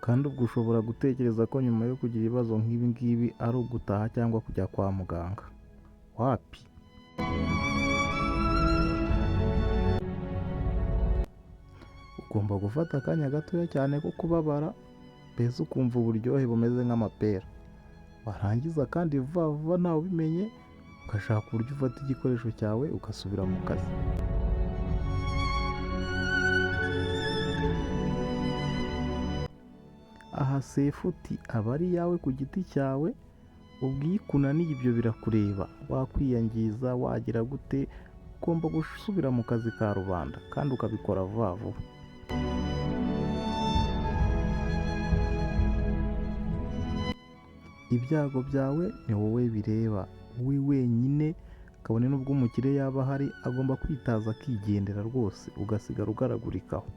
kandi ubwo ushobora gutekereza ko nyuma yo kugira ibibazo nk'ibi ngibi ari ugutaha cyangwa kujya kwa muganga. Wapi! Ugomba gufata akanya gatoya cyane ko kubabara, mbese ukumva uburyohe bumeze nk'amapera. Warangiza kandi vuba vuba ntawe ubimenye, ugashaka uburyo ufata igikoresho cyawe ugasubira mu kazi. Aha sefuti aba ari iyawe ku giti cyawe, ubwo iyo ikunaniye ibyo birakureba. Wakwiyangiza, wagira gute, ugomba gusubira mu kazi ka rubanda kandi ukabikora vuba vuba. Ibyago byawe ni wowe bireba, wowe wenyine, kabone n'ubwo umukire yaba ahari agomba kwitaza akigendera rwose, ugasigara ugaragurikaho.